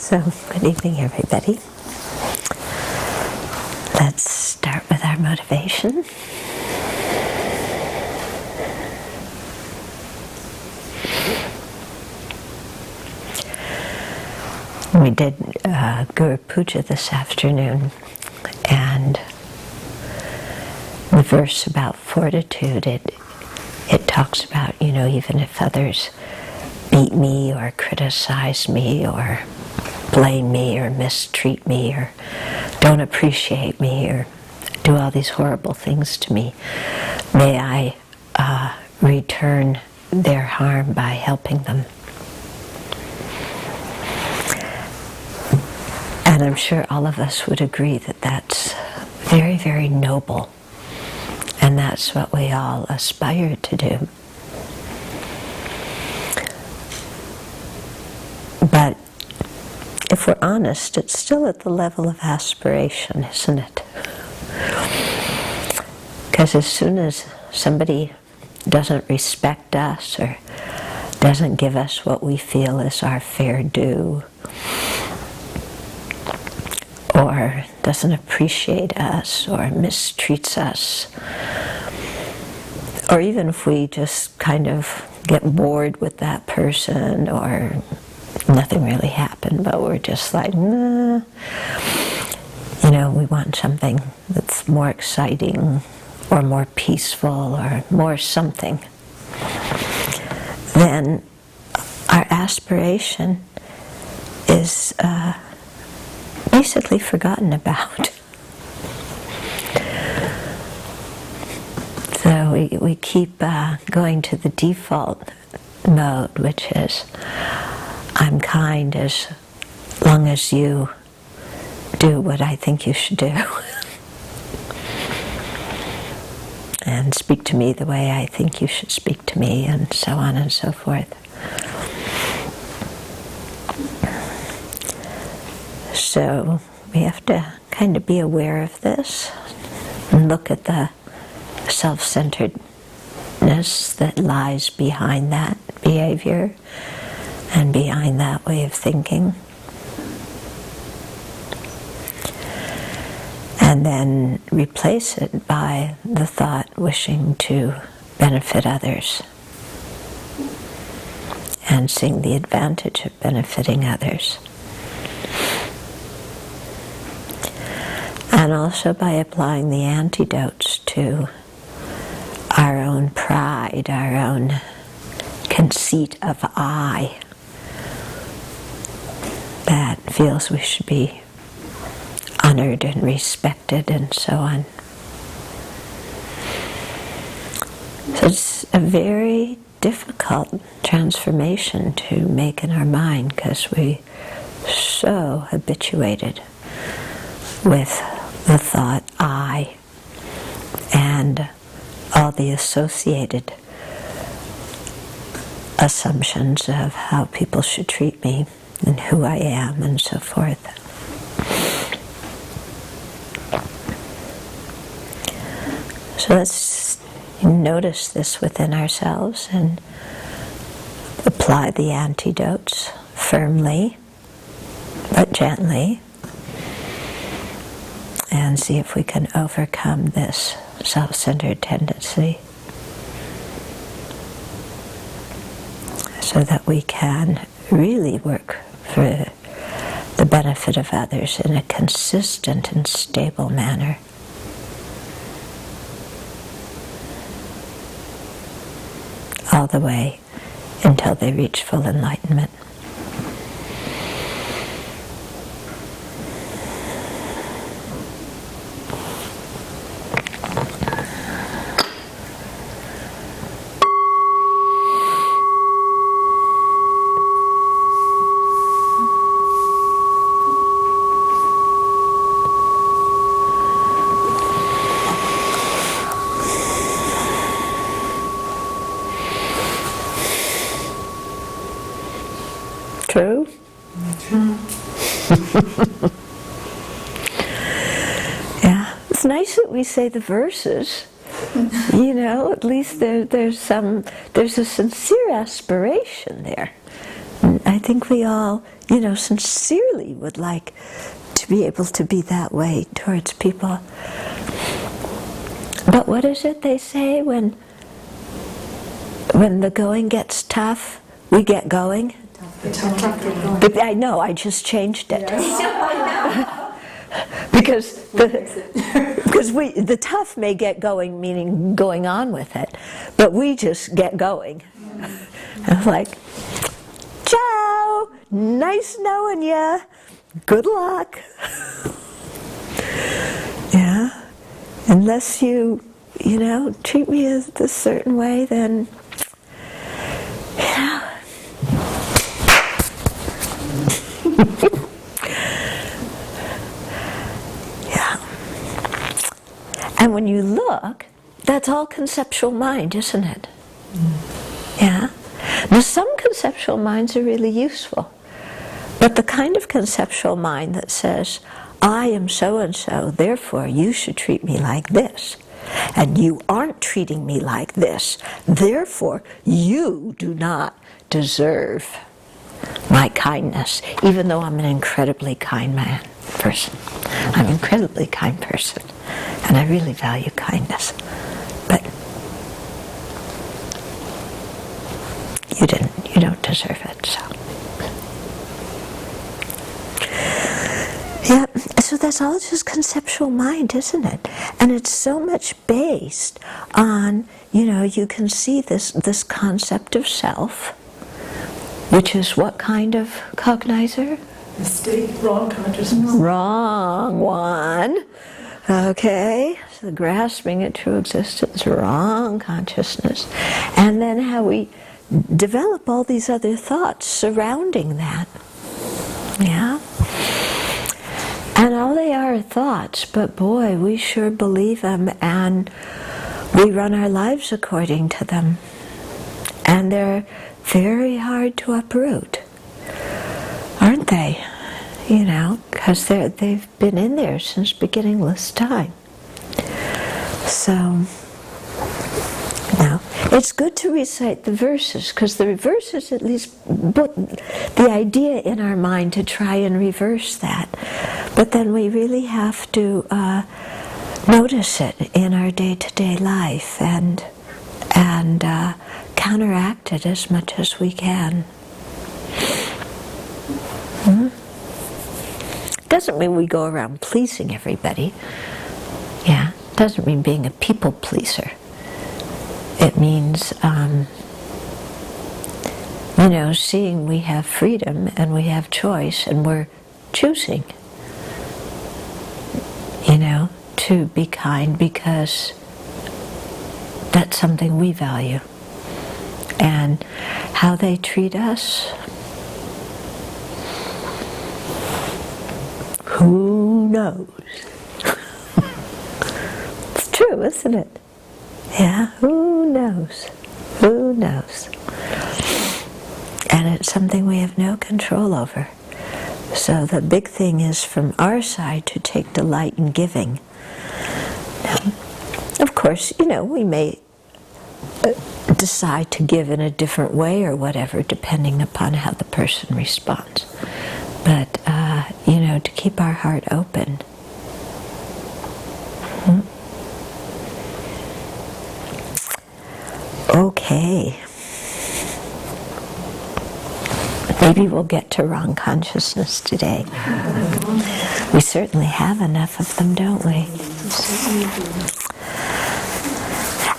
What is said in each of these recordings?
So, good evening, everybody. Let's start with our motivation. We did Guru Puja this afternoon, and the verse about fortitude, it talks about, even if others beat me or criticize me or blame me or mistreat me or don't appreciate me or do all these horrible things to me, may I return their harm by helping them. And I'm sure all of us would agree that that's very, very noble. And that's what we all aspire to do. But if we're honest, it's still at the level of aspiration, isn't it? Because as soon as somebody doesn't respect us or doesn't give us what we feel is our fair due, or doesn't appreciate us or mistreats us, or even if we just kind of get bored with that person or nothing really happened, but we're just like, nah. We want something that's more exciting or more peaceful or more something. Then our aspiration is basically forgotten about. So we keep going to the default mode, which is, I'm kind as long as you do what I think you should do. And speak to me the way I think you should speak to me, and so on and so forth. So we have to kind of be aware of this and look at the self-centeredness that lies behind that behavior and behind that way of thinking. And then replace it by the thought wishing to benefit others and seeing the advantage of benefiting others. And also by applying the antidotes to our own pride, our own conceit of I, that feels we should be honored and respected and so on. So it's a very difficult transformation to make in our mind because we're so habituated with the thought I and all the associated assumptions of how people should treat me and who I am and so forth. So let's notice this within ourselves and apply the antidotes firmly but gently, and see if we can overcome this self-centered tendency so that we can really work for the benefit of others in a consistent and stable manner. All the way until they reach full enlightenment. True? Yeah, it's nice that we say the verses. At least there's a sincere aspiration there. I I think we all, sincerely would like to be able to be that way towards people. But what is it they say when the going gets tough, we get going? The tough get going. But I know, I just changed it. Yes. because the tough may get going, meaning going on with it, but we just get going. I'm like, ciao, nice knowing ya, good luck. Yeah, unless you treat me a certain way, then, yeah. And when you look, that's all conceptual mind, isn't it? Yeah. Now, some conceptual minds are really useful, but the kind of conceptual mind that says, I am so-and-so, therefore you should treat me like this, and you aren't treating me like this, therefore you do not deserve my kindness, even though I'm an incredibly kind person. I'm an incredibly kind person, and I really value kindness. But you don't deserve it, so. Yeah, so that's all just conceptual mind, isn't it? And it's so much based on, you can see this concept of self, which is what kind of cognizer? The state, wrong consciousness. Wrong one. Okay, so grasping at true existence, wrong consciousness. And then how we develop all these other thoughts surrounding that. Yeah? And all they are thoughts, but boy, we sure believe them, and we run our lives according to them. And they're very hard to uproot, aren't they? Because they've been in there since beginningless time. So, it's good to recite the verses, because the verses at least put the idea in our mind to try and reverse that. But then we really have to notice it in our day-to-day life and counteract it as much as we can. Doesn't mean we go around pleasing everybody. Yeah, doesn't mean being a people pleaser. It means, seeing we have freedom and we have choice and we're choosing, to be kind because that's something we value. And how they treat us, who knows? It's true, isn't it? Yeah, who knows? Who knows? And it's something we have no control over. So the big thing is from our side to take delight in giving. Now, of course, we may decide to give in a different way or whatever, depending upon how the person responds. But, to keep our heart open. Okay. Maybe we'll get to wrong consciousness today. We certainly have enough of them, don't we?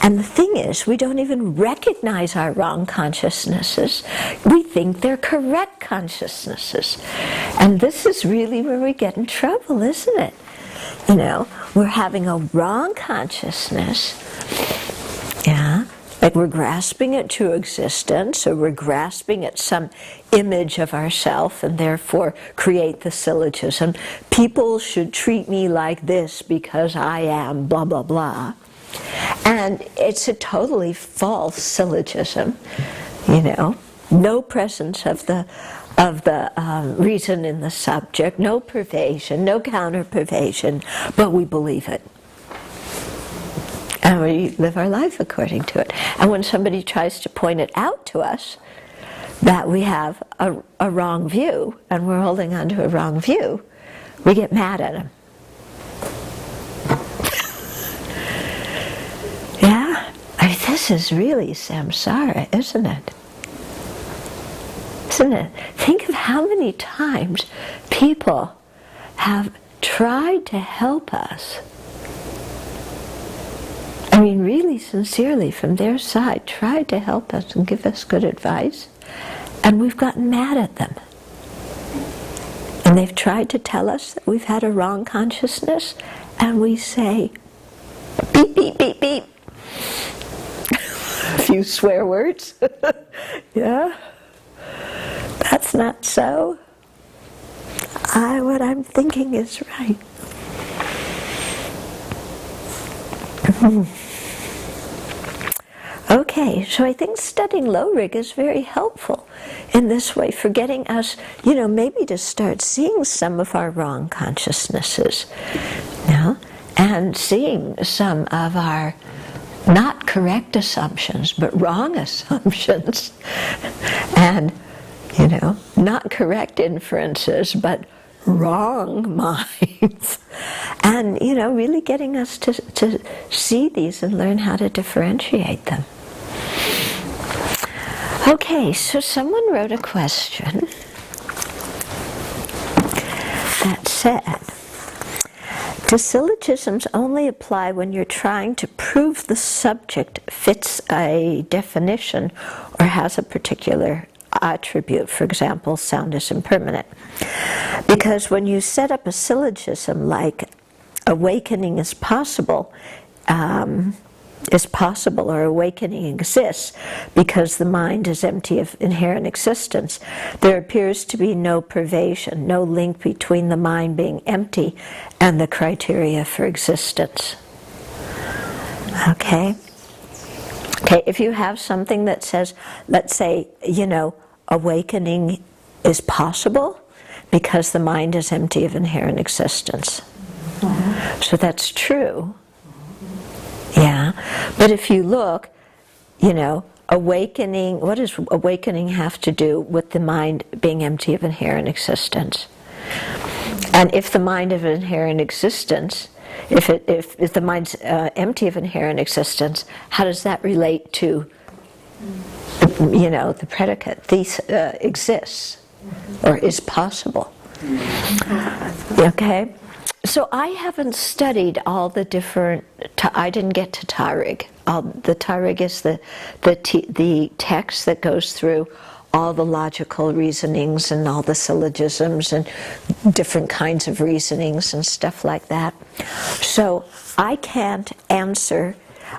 And the thing is, we don't even recognize our wrong consciousnesses. We think they're correct consciousnesses. And this is really where we get in trouble, isn't it? We're having a wrong consciousness. Yeah. Like we're grasping at true existence, or we're grasping at some image of ourself and therefore create the syllogism, people should treat me like this because I am blah, blah, blah. And it's a totally false syllogism, no presence of the reason in the subject, no pervasion, no counter-pervasion, but we believe it. And we live our life according to it. And when somebody tries to point it out to us, that we have a wrong view and we're holding on to a wrong view, we get mad at him. Yeah? I mean, this is really samsara, isn't it? Isn't it? Think of how many times people have tried to help us. I mean, really sincerely from their side, tried to help us and give us good advice, and we've gotten mad at them. And they've tried to tell us that we've had a wrong consciousness, and we say, beep, beep, beep, beep. A few swear words. Yeah? That's not so. What I'm thinking is right. Okay, so I think studying low rig is very helpful in this way for getting us, maybe to start seeing some of our wrong consciousnesses, and seeing some of our not correct assumptions, but wrong assumptions, and, not correct inferences, but wrong minds, and, really getting us to see these and learn how to differentiate them. Okay, so someone wrote a question that said, do syllogisms only apply when you're trying to prove the subject fits a definition or has a particular attribute? For example, sound is impermanent. Because when you set up a syllogism like awakening is possible, or awakening exists because the mind is empty of inherent existence, there appears to be no pervasion, no link between the mind being empty and the criteria for existence. Okay? Okay, if you have something that says, let's say, awakening is possible because the mind is empty of inherent existence. So that's true. Yeah, but if you look, awakening, what does awakening have to do with the mind being empty of inherent existence? And if the mind of inherent existence, if the mind's empty of inherent existence, how does that relate to, the predicate? These exists, or is possible. Okay? So I haven't studied all the different, I didn't get to Tarig. The Tarig is the text that goes through all the logical reasonings and all the syllogisms and different kinds of reasonings and stuff like that. So I can't answer.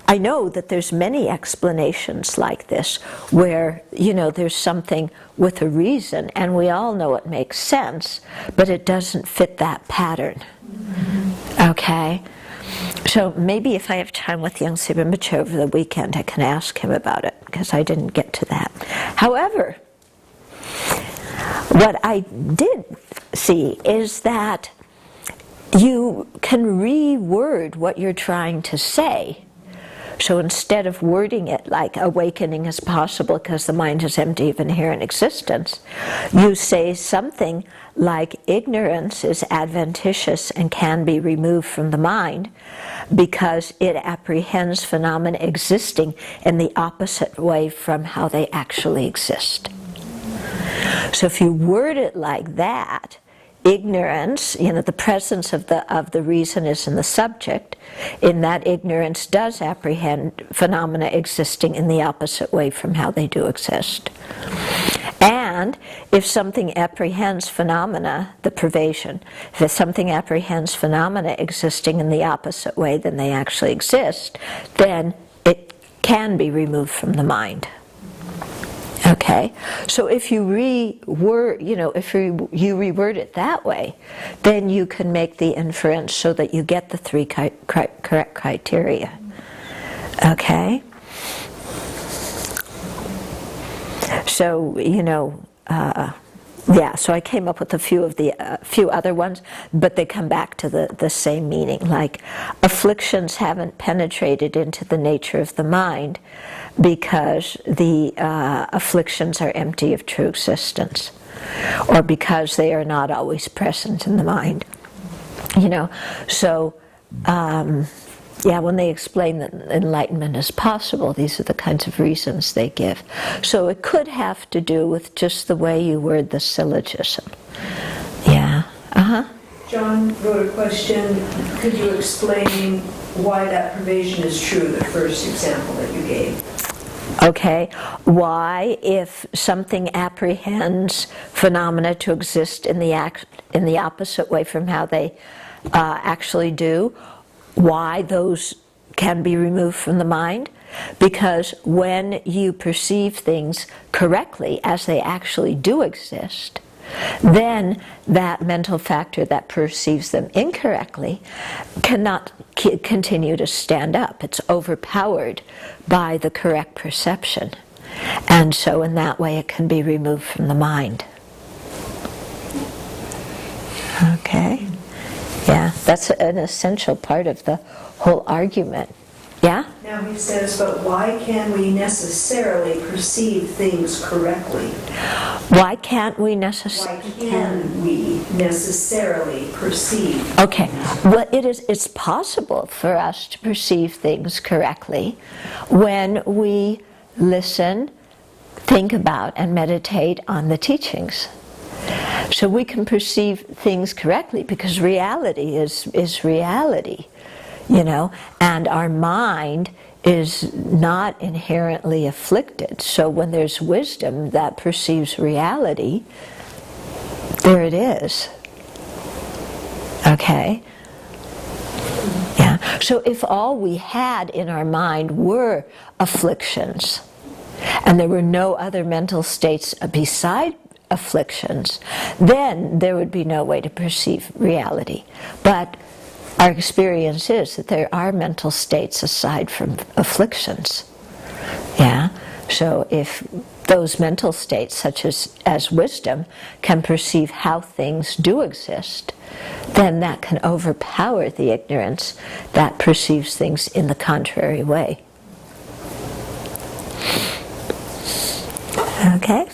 I know that there's many explanations like this where, there's something with a reason and we all know it makes sense, but it doesn't fit that pattern. Okay? So maybe if I have time with Young Rinpoche over the weekend, I can ask him about it, because I didn't get to that. However, what I did see is that you can reword what you're trying to say. So instead of wording it like awakening is possible because the mind is empty of inherent existence, you say something like ignorance is adventitious and can be removed from the mind because it apprehends phenomena existing in the opposite way from how they actually exist. So if you word it like that, ignorance, the presence of the reason is in the subject, in that ignorance does apprehend phenomena existing in the opposite way from how they do exist. And if something apprehends phenomena, the pervasion, if something apprehends phenomena existing in the opposite way than they actually exist, then it can be removed from the mind. Okay, so if you reword, if you reword it that way, then you can make the inference so that you get the three correct criteria. Okay? So, so I came up with a few other ones, but they come back to the same meaning, like afflictions haven't penetrated into the nature of the mind, because the afflictions are empty of true existence, or because they are not always present in the mind. So when they explain that enlightenment is possible, these are the kinds of reasons they give. So it could have to do with just the way you word the syllogism. Yeah. John wrote a question. Could you explain why that provision is true, the first example that you gave? Okay. Why, if something apprehends phenomena to exist in the opposite way from how they actually do, why those can be removed from the mind? Because when you perceive things correctly as they actually do exist, then that mental factor that perceives them incorrectly cannot continue to stand up. It's overpowered by the correct perception. And so in that way it can be removed from the mind. Okay? Yeah, that's an essential part of the whole argument. Yeah? Now he says, but why can we necessarily perceive things correctly? Why can't we Why necessarily? can we necessarily perceive? Okay, well, it's possible for us to perceive things correctly when we listen, think about, and meditate on the teachings. So we can perceive things correctly because reality is reality, and our mind is not inherently afflicted. So when there's wisdom that perceives reality, there it is. Okay? Yeah. So if all we had in our mind were afflictions, and there were no other mental states beside afflictions, then there would be no way to perceive reality. But our experience is that there are mental states aside from afflictions. Yeah? So if those mental states, such as wisdom, can perceive how things do exist, then that can overpower the ignorance that perceives things in the contrary way. Okay?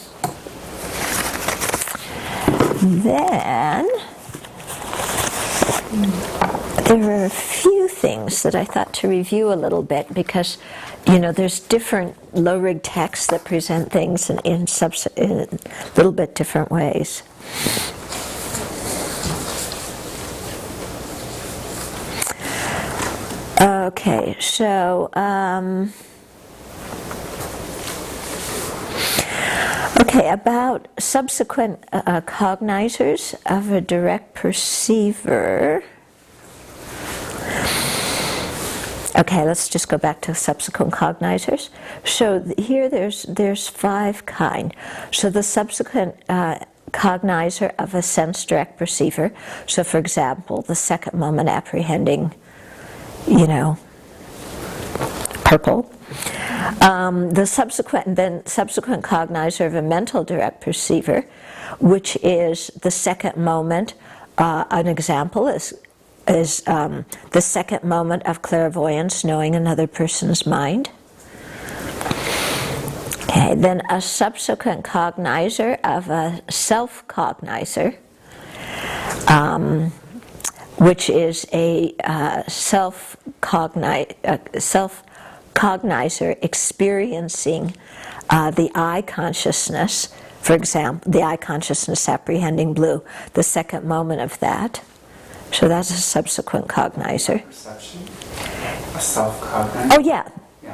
Then there are a few things that I thought to review a little bit because, there's different low-rig texts that present things in a little bit different ways. Okay, so about subsequent cognizers of a direct perceiver. Okay, let's just go back to subsequent cognizers. So here there's 5 kind. So the subsequent cognizer of a sense direct perceiver. So for example, the second moment apprehending, purple. The subsequent cognizer of a mental direct perceiver, which is the second moment. An example is the second moment of clairvoyance, knowing another person's mind. Okay, then a subsequent cognizer of a self-cognizer, which is a self-cognizer experiencing the I consciousness, for example, the I consciousness apprehending blue, the second moment of that. So that's a subsequent cognizer. Perception? A self-cognizer? Oh, yeah.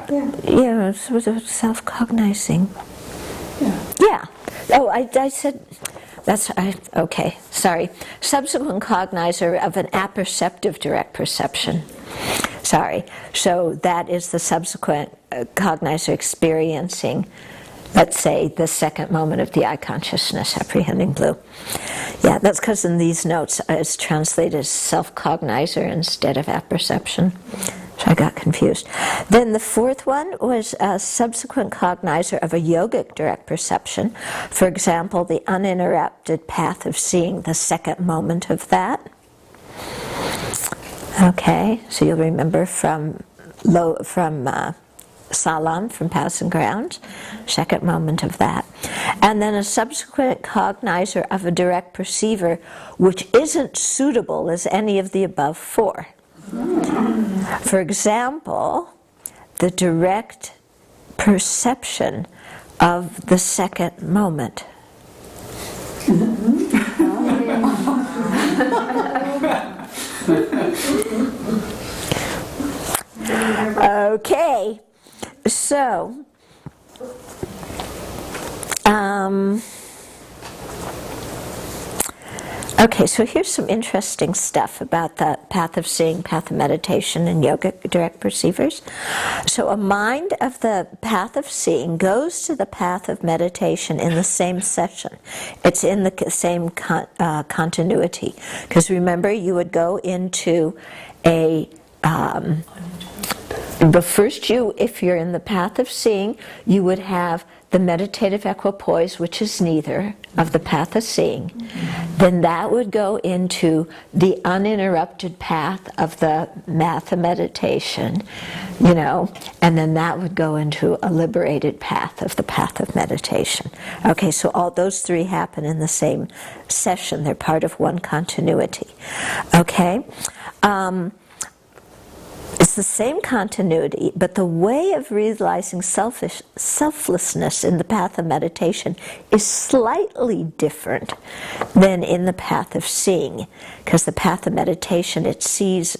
Yeah, it was self-cognizing. Yeah. Oh, I said, okay, sorry. Subsequent cognizer of an apperceptive direct perception. Sorry. So that is the subsequent cognizer experiencing, let's say, the second moment of the I consciousness apprehending blue. Yeah, that's because in these notes it's translated as self-cognizer instead of apperception. So I got confused. Then the fourth one was a subsequent cognizer of a yogic direct perception. For example, the uninterrupted path of seeing, the second moment of that. Okay, so you'll remember from salam from passing grounds, second moment of that. And then a subsequent cognizer of a direct perceiver which isn't suitable as any of the above four. For example, the direct perception of the second moment. Okay, so so here's some interesting stuff about the path of seeing, path of meditation, and yogic direct perceivers. So a mind of the path of seeing goes to the path of meditation in the same session. It's in the same continuity. Because remember, you would go into a but first if you're in the path of seeing, you would have the meditative equipoise, which is neither of the path of seeing. Then that would go into the uninterrupted path of the path of meditation, and then that would go into a liberated path of the path of meditation. Okay, so all those three happen in the same session. They're part of one continuity. Okay? It's the same continuity, but the way of realizing selflessness in the path of meditation is slightly different than in the path of seeing, because the path of meditation, it sees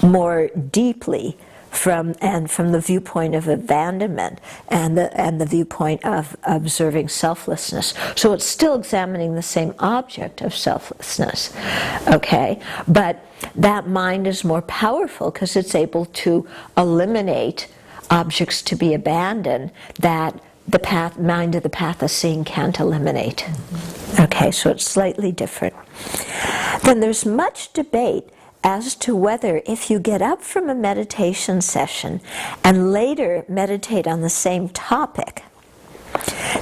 more deeply from the viewpoint of abandonment and the viewpoint of observing selflessness. So it's still examining the same object of selflessness, okay? But that mind is more powerful because it's able to eliminate objects to be abandoned that the mind of the path of seeing can't eliminate. Okay, so it's slightly different. Then there's much debate as to whether if you get up from a meditation session and later meditate on the same topic,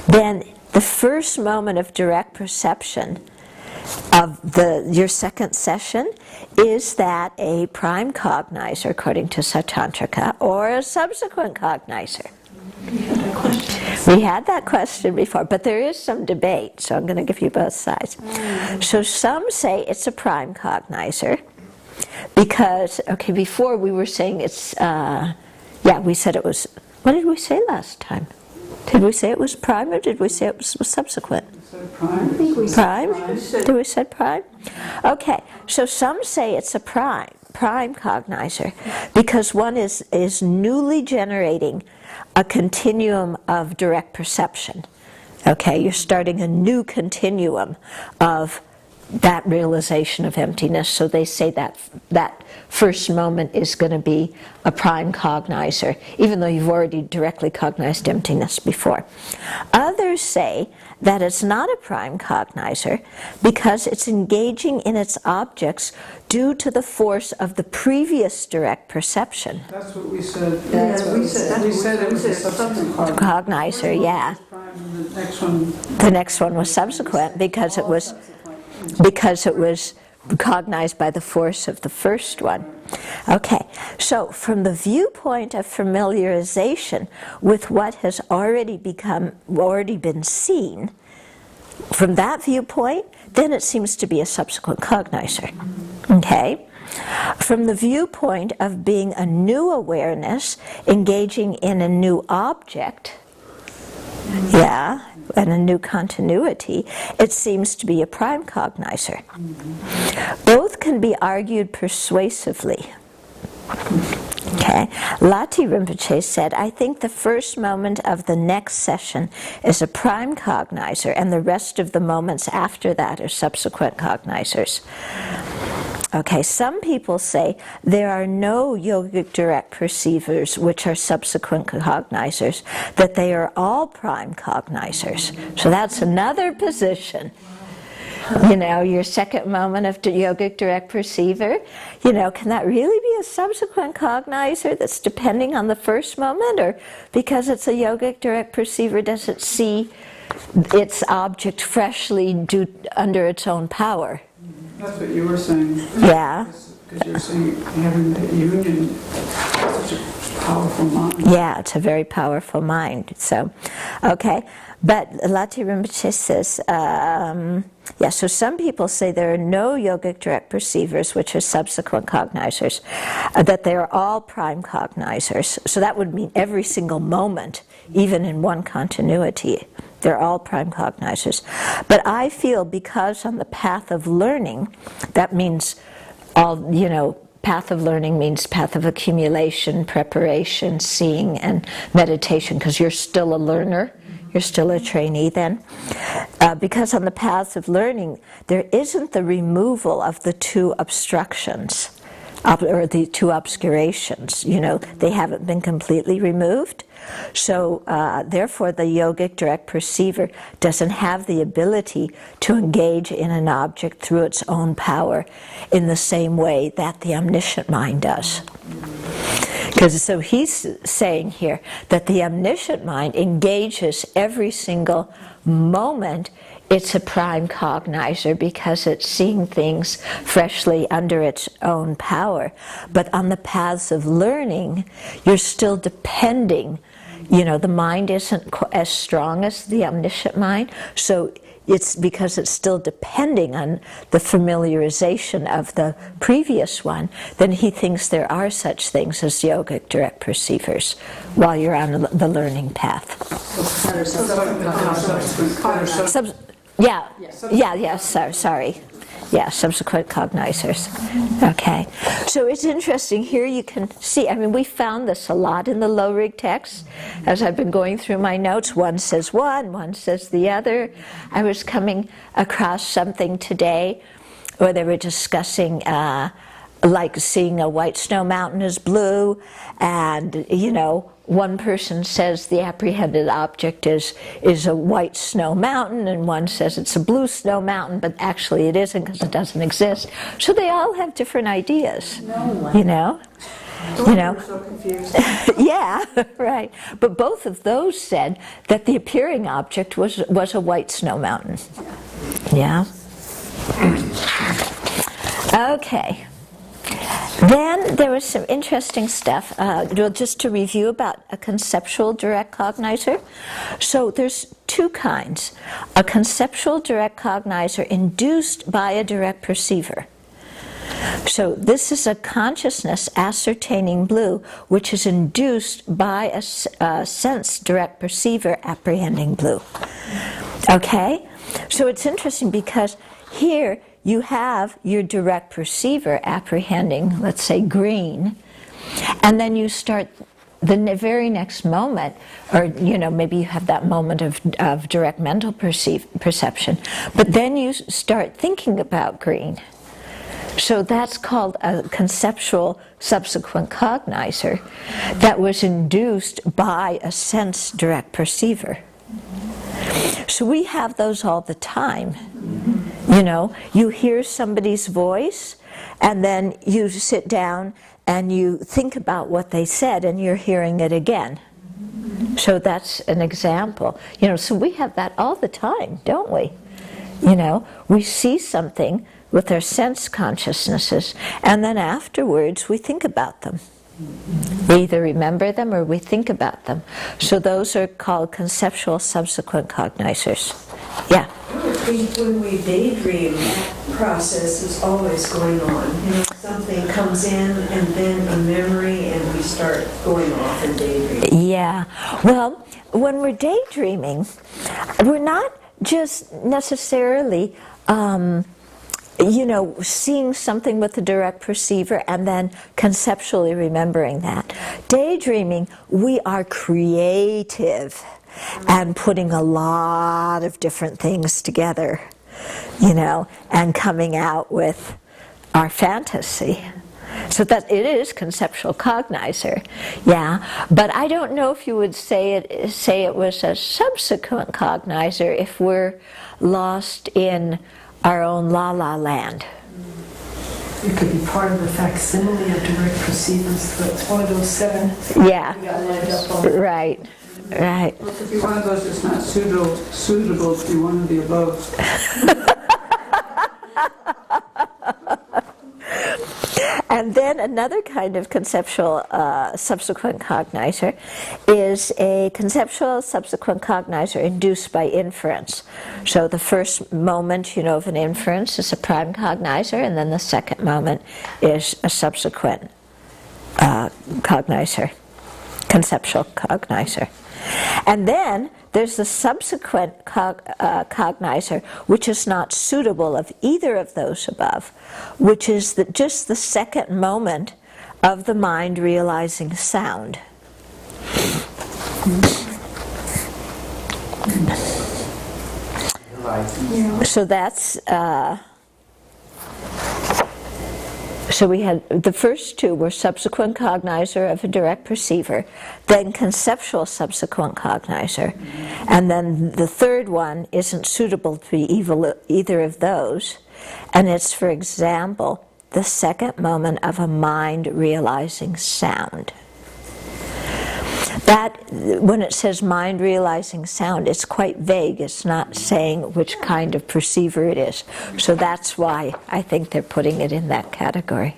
then the first moment of direct perception of your second session, is that a prime cognizer, according to Sautrantrika, or a subsequent cognizer? We had that question before, but there is some debate, so I'm going to give you both sides. So some say it's a prime cognizer, because, before we were saying it's, we said it was, what did we say last time? Did we say it was prime, or did we say it was subsequent? Prime. Prime? Did we say prime? Okay, so some say it's a prime cognizer, because one is newly generating a continuum of direct perception. Okay, you're starting a new continuum of that realization of emptiness, so they say that first moment is going to be a prime cognizer, even though you've already directly cognized emptiness before. Others say that it's not a prime cognizer because it's engaging in its objects due to the force of the previous direct perception. That's what we said. We said it was a subsequent Cognizer, yeah. The next one was subsequent because it was cognized by the force of the first one. Okay, so from the viewpoint of familiarization with what has already been seen, from that viewpoint, then it seems to be a subsequent cognizer. Okay? From the viewpoint of being a new awareness, engaging in a new object, and a new continuity, it seems to be a prime cognizer. Both can be argued persuasively. Okay, Lati Rinpoche said, I think the first moment of the next session is a prime cognizer, and the rest of the moments after that are subsequent cognizers. Okay, some people say there are no yogic direct perceivers which are subsequent cognizers, that they are all prime cognizers. So that's another position. Your second moment of yogic direct perceiver, can that really be a subsequent cognizer that's depending on the first moment? Or because it's a yogic direct perceiver, does it see its object freshly under its own power? That's what you were saying. Yeah. Because you're saying having the union, such a Powerful mind. Yeah, it's a very powerful mind. So, okay. But Lati Rinpoche says, so some people say there are no yogic direct perceivers, which are subsequent cognizers, that they are all prime cognizers. So that would mean every single moment, even in one continuity, they're all prime cognizers. But I feel because on the path of learning, that means path of learning means path of accumulation, preparation, seeing, and meditation, because you're still a learner. You're still a trainee then. Because on the path of learning, there isn't the removal of the two obstructions, or the two obscurations. They haven't been completely removed. So therefore the yogic direct perceiver doesn't have the ability to engage in an object through its own power in the same way that the omniscient mind does. So he's saying here that the omniscient mind engages every single moment. It's a prime cognizer because it's seeing things freshly under its own power. But on the paths of learning, you're still depending. The mind isn't as strong as the omniscient mind, so it's because it's still depending on the familiarization of the previous one, then he thinks there are such things as yogic direct perceivers while you're on the learning path. Sorry. Yeah, subsequent cognizers. Okay. So it's interesting. Here you can see, we found this a lot in the low rig text. As I've been going through my notes, one says one says the other. I was coming across something today where they were discussing like seeing a white snow mountain is blue, and one person says the apprehended object is a white snow mountain, and one says it's a blue snow mountain, but actually it isn't because it doesn't exist. So they all have different ideas. So confused. Yeah, right. But both of those said that the appearing object was a white snow mountain. Yeah. Okay. Then there was some interesting stuff, just to review about a conceptual direct cognizer. So there's two kinds. A conceptual direct cognizer induced by a direct perceiver. So this is a consciousness ascertaining blue, which is induced by a sense direct perceiver apprehending blue. Okay? So it's interesting because here you have your direct perceiver apprehending, let's say, green, and then you start the very next moment, or maybe you have that moment of direct mental perception, but then you start thinking about green. So that's called a conceptual subsequent cognizer that was induced by a sense direct perceiver. So we have those all the time. You hear somebody's voice, and then you sit down and you think about what they said, and you're hearing it again. So that's an example. So we have that all the time, don't we? We see something with our sense consciousnesses, and then afterwards we think about them. We either remember them or we think about them. So those are called conceptual subsequent cognizers. Yeah? I think when we daydream, that process is always going on. Something comes in and then a memory, and we start going off and daydreaming. Yeah. Well, when we're daydreaming, we're not just necessarily seeing something with the direct perceiver and then conceptually remembering that. Daydreaming, we are creative and putting a lot of different things together, and coming out with our fantasy. So that it is conceptual cognizer, yeah. But I don't know if you would say it was a subsequent cognizer if we're lost in our own la-la land. It could be part of the facsimile of direct perceivers. That's one of those 7. Yeah, We got lined up on. right. Well, it could be one of those that's not suitable to be one of the above. And then another kind of conceptual subsequent cognizer is a conceptual subsequent cognizer induced by inference. So the first moment, of an inference is a prime cognizer, and then the second moment is a subsequent cognizer, conceptual cognizer. And then there's the subsequent cognizer, which is not suitable of either of those above, which is just the second moment of the mind realizing sound. So that's so we had the first two were subsequent cognizer of a direct perceiver, then conceptual subsequent cognizer, and then the third one isn't suitable to be either of those, and it's, for example, the second moment of a mind realizing sound. That, when it says mind realizing sound, it's quite vague. It's not saying which kind of perceiver it is. So that's why I think they're putting it in that category.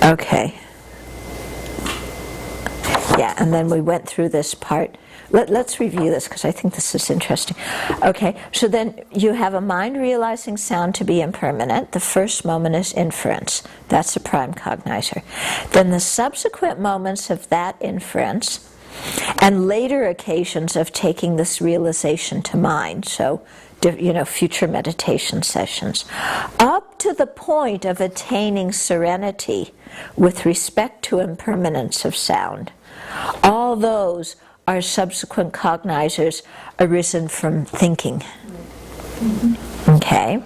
Okay. Yeah, and then we went through this part. Let's review this because I think this is interesting. Okay, so then you have a mind realizing sound to be impermanent. The first moment is inference. That's a prime cognizer. Then the subsequent moments of that inference and later occasions of taking this realization to mind, so future meditation sessions, up to the point of attaining serenity with respect to impermanence of sound. All those are subsequent cognizers arisen from thinking. Okay?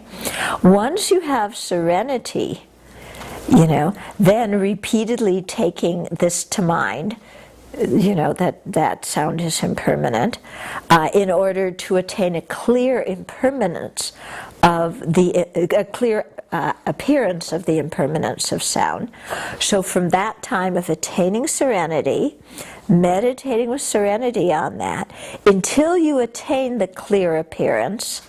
Once you have serenity, then repeatedly taking this to mind, that sound is impermanent, in order to attain a clear impermanence of a clear appearance of the impermanence of sound. So from that time of attaining serenity, meditating with serenity on that, until you attain the clear appearance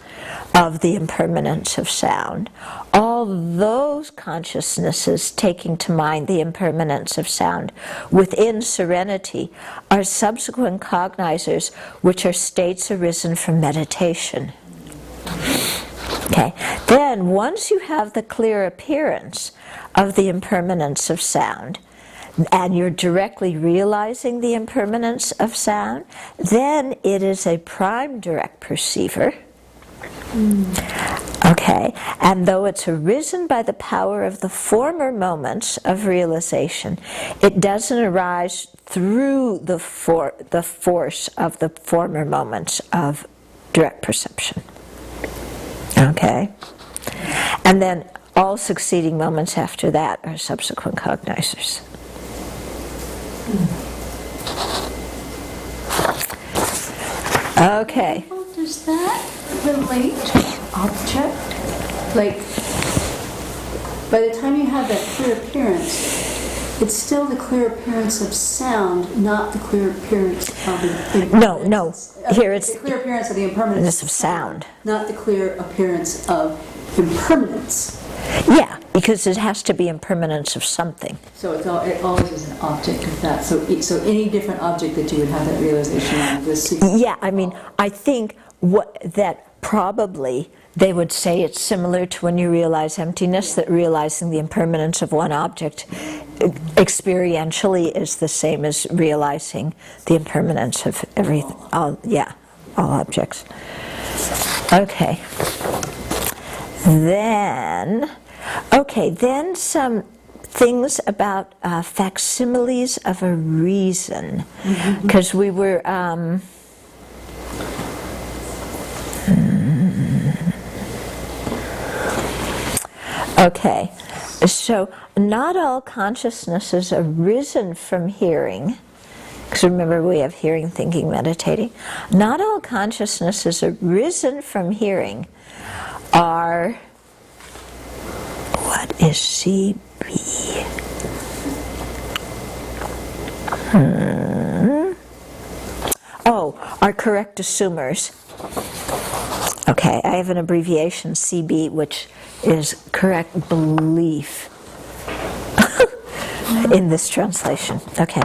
of the impermanence of sound, all those consciousnesses taking to mind the impermanence of sound within serenity are subsequent cognizers, which are states arisen from meditation. Okay. Then, once you have the clear appearance of the impermanence of sound, and you're directly realizing the impermanence of sound, then it is a prime direct perceiver. Okay, and though it's arisen by the power of the former moments of realization, it doesn't arise through the force of the former moments of direct perception. Okay, and then all succeeding moments after that are subsequent cognizers. Okay. Does that relate to object? Like, by the time you have that clear appearance, it's still the clear appearance of sound, not the clear appearance of the No. Here it's the clear appearance of the impermanence of sound. Not the clear appearance of impermanence. Yeah, because it has to be impermanence of something. So it always is an object of that. So any different object that you would have that realization on this. Yeah, I mean, I think that probably they would say it's similar to when you realize emptiness, that realizing the impermanence of one object experientially is the same as realizing the impermanence of all objects. Okay. Then some things about facsimiles of a reason, because we were okay, so not all consciousnesses arisen from hearing, because remember we have hearing, thinking, meditating. Not all consciousnesses arisen from hearing are, what is CB? Are correct assumers. Okay, I have an abbreviation, CB, which is correct belief in this translation. Okay,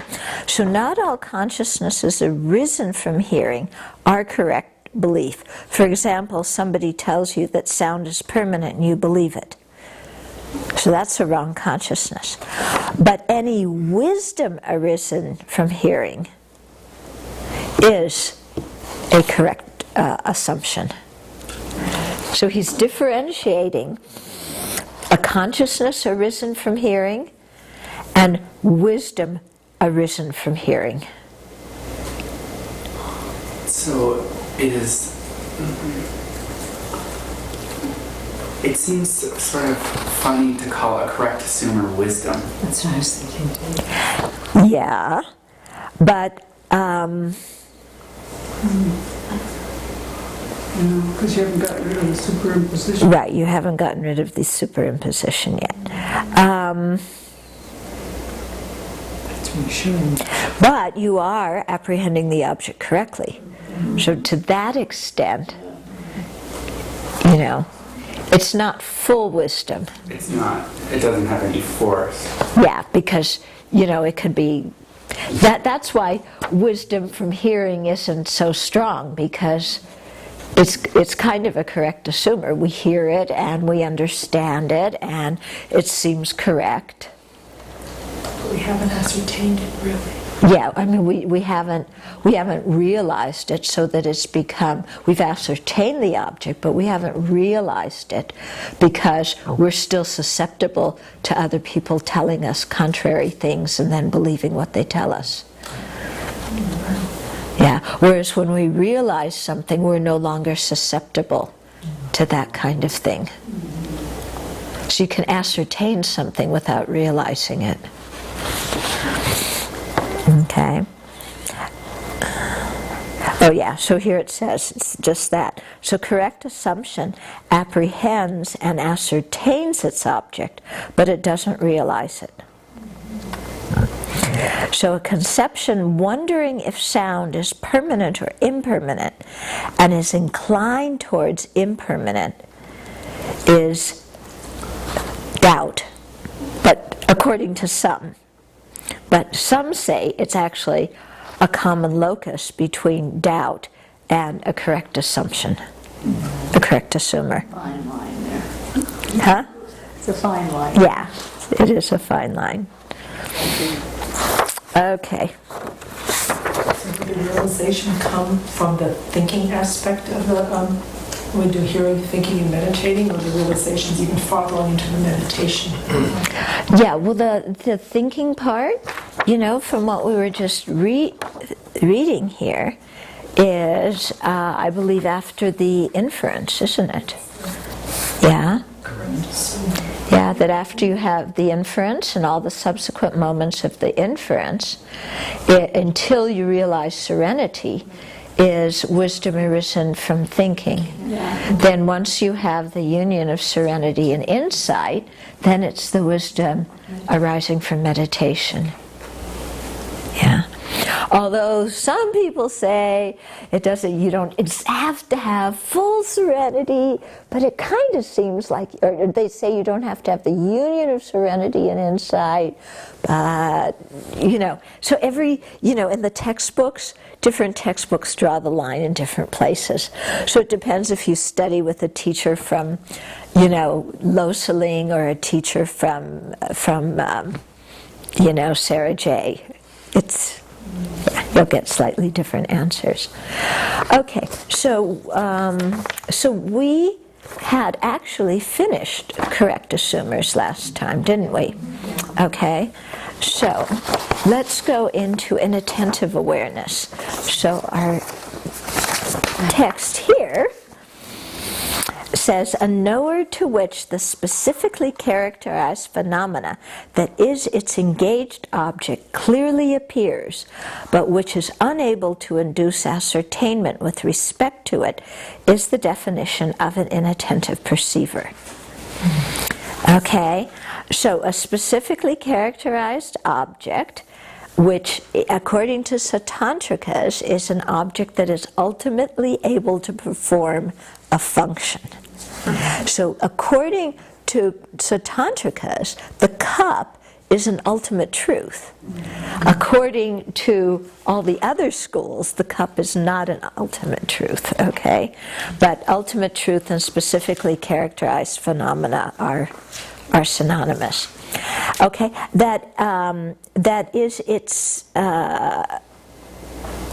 so not all consciousnesses arisen from hearing are correct belief. For example, somebody tells you that sound is permanent and you believe it. So that's a wrong consciousness. But any wisdom arisen from hearing is a correct assumption. So he's differentiating a consciousness arisen from hearing and wisdom arisen from hearing. So it seems sort of funny to call a correct assumer wisdom. That's what I was thinking. Yeah, but Because you haven't gotten rid of the superimposition. right, you haven't gotten rid of the superimposition yet. That's reassuring. But you are apprehending the object correctly. So to that extent, it's not full wisdom. It's not. It doesn't have any force. Yeah, because, it could be... That's why wisdom from hearing isn't so strong, because it's kind of a correct assumer. We hear it and we understand it and it seems correct. But we haven't ascertained it really. Yeah, I mean we haven't realized it so that it's become, we've ascertained the object, but we haven't realized it because we're still susceptible to other people telling us contrary things and then believing what they tell us. Yeah, whereas when we realize something, we're no longer susceptible to that kind of thing. So you can ascertain something without realizing it. Okay. Oh yeah, so here it says, it's just that. So correct assumption apprehends and ascertains its object, but it doesn't realize it. So a conception wondering if sound is permanent or impermanent and is inclined towards impermanent is doubt, but according to some. But some say it's actually a common locus between doubt and a correct assumption, a correct assumer. Fine line there. Huh? It's a fine line. Yeah, it is a fine line. Okay. So did the realization come from the thinking aspect of the, when you're hearing, thinking, and meditating, or the realization's even following into the meditation? Yeah, well, the thinking part, from what we were just reading here, is, I believe, after the inference, isn't it? Yeah? Yeah, that after you have the inference and all the subsequent moments of the inference, until you realize serenity, is wisdom arisen from thinking. Yeah. Then once you have the union of serenity and insight, then it's the wisdom arising from meditation. Yeah. Although some people say you don't have to have full serenity, but it kind of seems like, or they say you don't have to have the union of serenity and insight, but, so in the textbooks, different textbooks draw the line in different places. So it depends if you study with a teacher from, Loseling or a teacher from Sarah J. You'll get slightly different answers. Okay, so we had actually finished correct assumers last time, didn't we? Okay, so let's go into inattentive awareness. So our text here says, a knower to which the specifically characterized phenomena that is its engaged object clearly appears, but which is unable to induce ascertainment with respect to it, is the definition of an inattentive perceiver. Okay, so a specifically characterized object, which according to Satantrikas is an object that is ultimately able to perform a function. So according to Tantrikas, the cup is an ultimate truth. According to all the other schools, the cup is not an ultimate truth, okay? But ultimate truth and specifically characterized phenomena are synonymous. Okay, that is its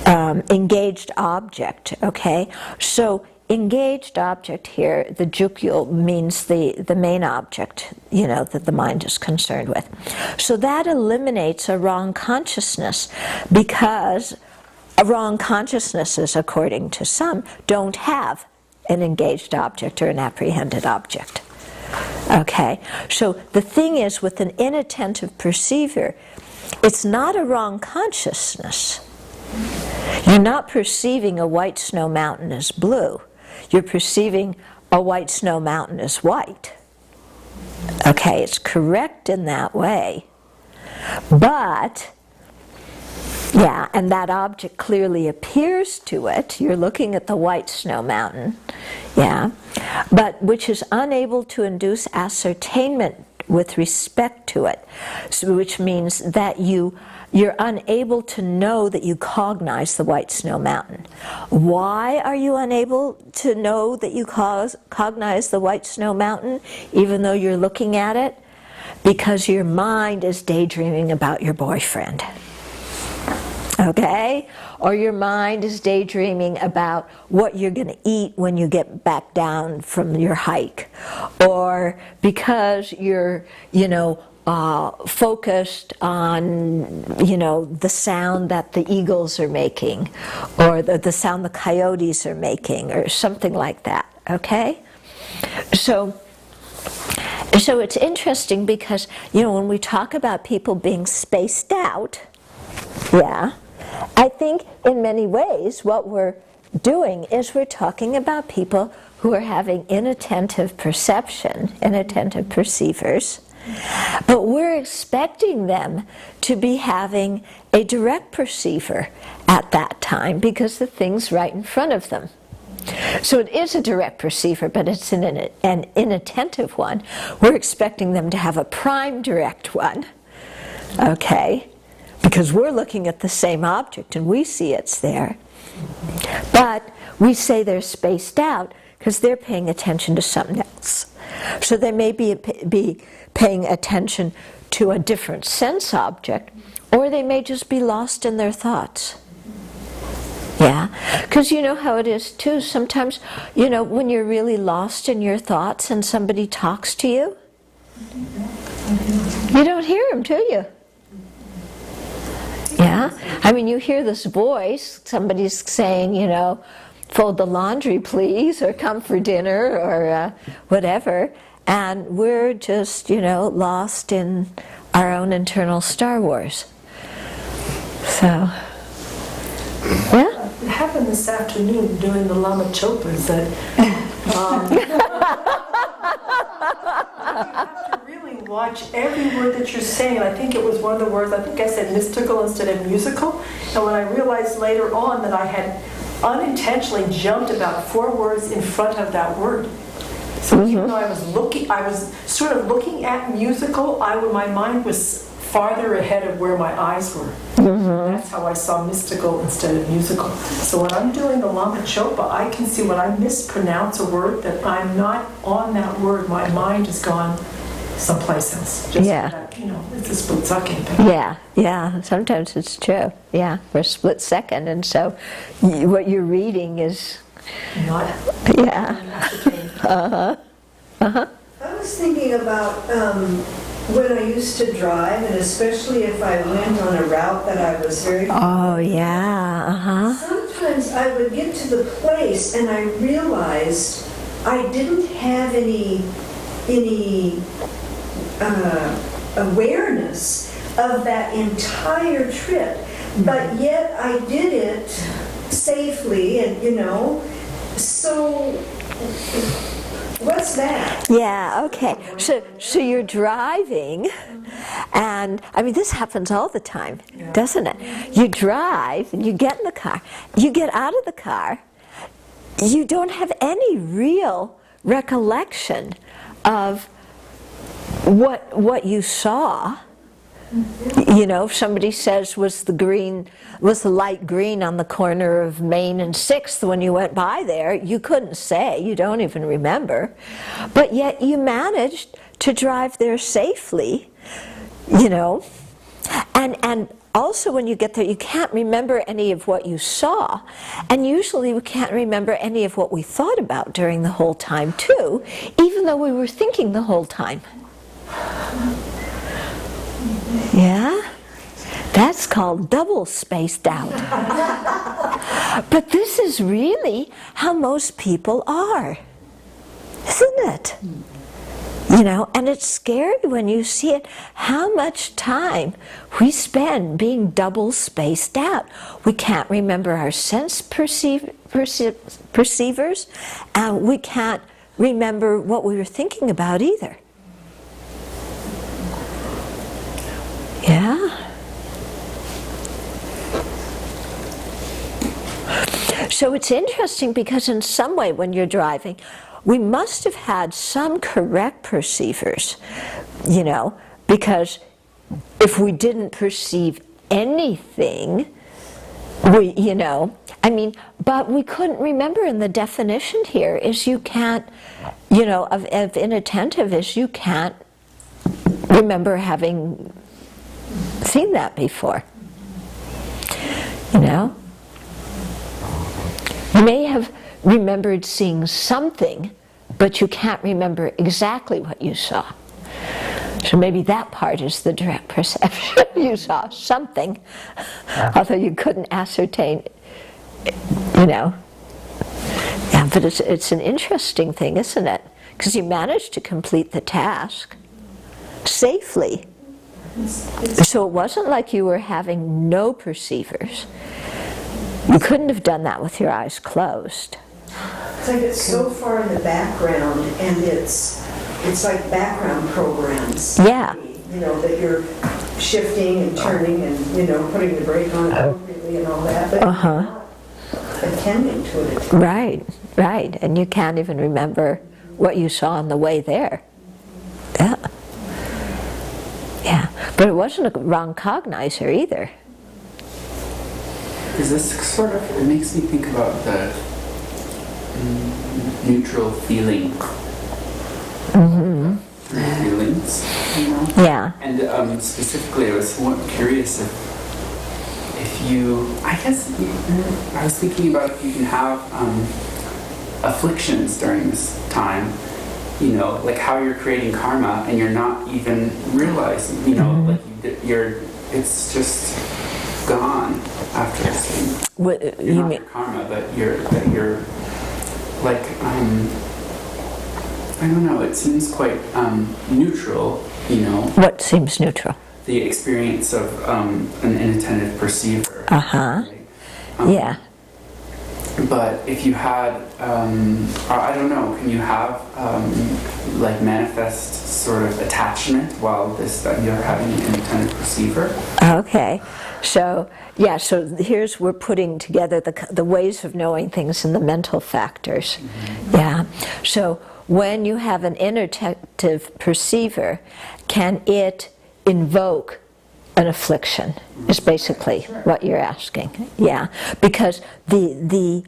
engaged object, okay? So engaged object here, the jukyul means the main object, that the mind is concerned with. So that eliminates a wrong consciousness, because wrong consciousnesses, according to some, don't have an engaged object or an apprehended object. Okay, so the thing is, with an inattentive perceiver, it's not a wrong consciousness. You're not perceiving a white snow mountain as blue. You're perceiving a white snow mountain as white. Okay, it's correct in that way. But, yeah, and that object clearly appears to it. You're looking at the white snow mountain, yeah, but which is unable to induce ascertainment with respect to it, so, which means that you're unable to know that you cognize the white snow mountain. Why are you unable to know that you cognize the white snow mountain, even though you're looking at it? Because your mind is daydreaming about your boyfriend. Okay? Or your mind is daydreaming about what you're going to eat when you get back down from your hike. Or because you're, focused on, the sound that the eagles are making, or the sound the coyotes are making, or something like that, okay? So it's interesting because, when we talk about people being spaced out, yeah, I think in many ways what we're doing is we're talking about people who are having inattentive perception, inattentive perceivers, but we're expecting them to be having a direct perceiver at that time because the thing's right in front of them. So it is a direct perceiver, but it's an inattentive one. We're expecting them to have a prime direct one, okay? Because we're looking at the same object and we see it's there. But we say they're spaced out because they're paying attention to something else. So they may be paying attention to a different sense object, or they may just be lost in their thoughts. Yeah, because you know how it is too. Sometimes, when you're really lost in your thoughts and somebody talks to you, you don't hear them, do you? Yeah, I mean, you hear this voice, somebody's saying, fold the laundry please, or come for dinner, or whatever, and we're just, lost in our own internal Star Wars. So, yeah? It happened this afternoon doing the Lama Chopas that you have to really watch every word that you're saying. I think it was one of the words, I think I said mystical instead of musical. And when I realized later on that I had unintentionally jumped about 4 words in front of that word. So even though I was sort of looking at musical, my mind was farther ahead of where my eyes were. That's how I saw mystical instead of musical. So when I'm doing the Lama Chopa, I can see when I mispronounce a word that I'm not on that word, my mind has gone someplace else. Just that, it's a split second thing. Yeah, sometimes it's true. Yeah, for a split second, and so what you're reading is Not. Yeah. I was thinking about when I used to drive, and especially if I went on a route that I was very Oh, yeah. Sometimes I would get to the place and I realized I didn't have any awareness of that entire trip, but yet I did it safely, and so what's that? Yeah, okay. So you're driving, and I mean, this happens all the time, doesn't it? You drive, and you get in the car, you get out of the car, you don't have any real recollection of what you saw. You know, if somebody says, was the light green on the corner of Main and 6th when you went by there, you couldn't say, you don't even remember. But yet you managed to drive there safely, you know. And also when you get there, you can't remember any of what you saw. And usually we can't remember any of what we thought about during the whole time too, even though we were thinking the whole time. Yeah? That's called double spaced out. But this is really how most people are, isn't it? You know, and it's scary when you see it, how much time we spend being double spaced out. We can't remember our sense perceivers, and we can't remember what we were thinking about either. Yeah. So it's interesting because in some way when you're driving, we must have had some correct perceivers, you know, because if we didn't perceive anything, you know, I mean, but we couldn't remember, and the definition here is you can't, you know, of inattentive is you can't remember having seen that before, you know. You may have remembered seeing something, but you can't remember exactly what you saw. So maybe that part is the direct perception. You saw something, although you couldn't ascertain, you know. Yeah, but it's an interesting thing, isn't it? Because you managed to complete the task safely. So it wasn't like you were having no perceivers. You couldn't have done that with your eyes closed. It's like it's so far in the background, and it's like background programs. Yeah. You know, that you're shifting and turning and, you know, putting the brake on appropriately and all that, but you're not attending to it. Right, right. And you can't even remember what you saw on the way there. Yeah. Yeah. But it wasn't a wrong cognizer either. Is this sort of, it makes me think about the neutral feeling. Feelings, you know? Yeah. And specifically, I was somewhat curious if you, I guess, I was thinking about if you can have afflictions during this time, you know, like how you're creating karma and you're not even realizing, you know, like it's just gone after this. What, You're you not mean? your karma, but you're like, I don't know, it seems quite neutral, you know. What seems neutral? The experience of an inattentive perceiver. Uh-huh. Right? Yeah. But if you had, I don't know, can you have like manifest sort of attachment while you're having an inattentive perceiver? Okay. So, yeah, so we're putting together the ways of knowing things and the mental factors. Yeah. So when you have an inattentive perceiver, can it invoke an affliction? Is basically what you're asking. Yeah. Because the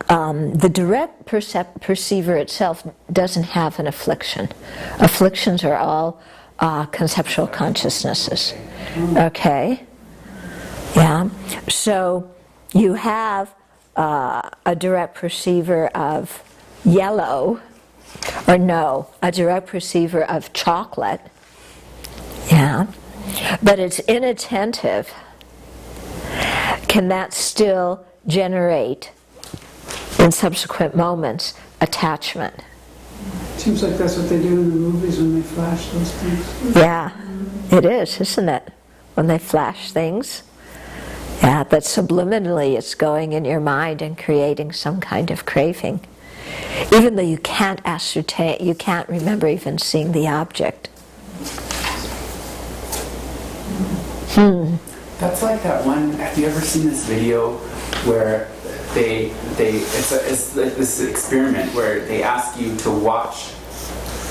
direct perceiver itself doesn't have an affliction. Afflictions are all conceptual consciousnesses. Okay? Yeah. So you have a direct perceiver of yellow, or no, a direct perceiver of chocolate. Yeah. But it's inattentive. Can that still generate, in subsequent moments, attachment? Seems like that's what they do in the movies when they flash those things. Yeah, it is, isn't it? When they flash things. Yeah, but subliminally it's going in your mind and creating some kind of craving. Even though you can't ascertain, you can't remember even seeing the object. That's like that one, have you ever seen this video where it's like this experiment where they ask you to watch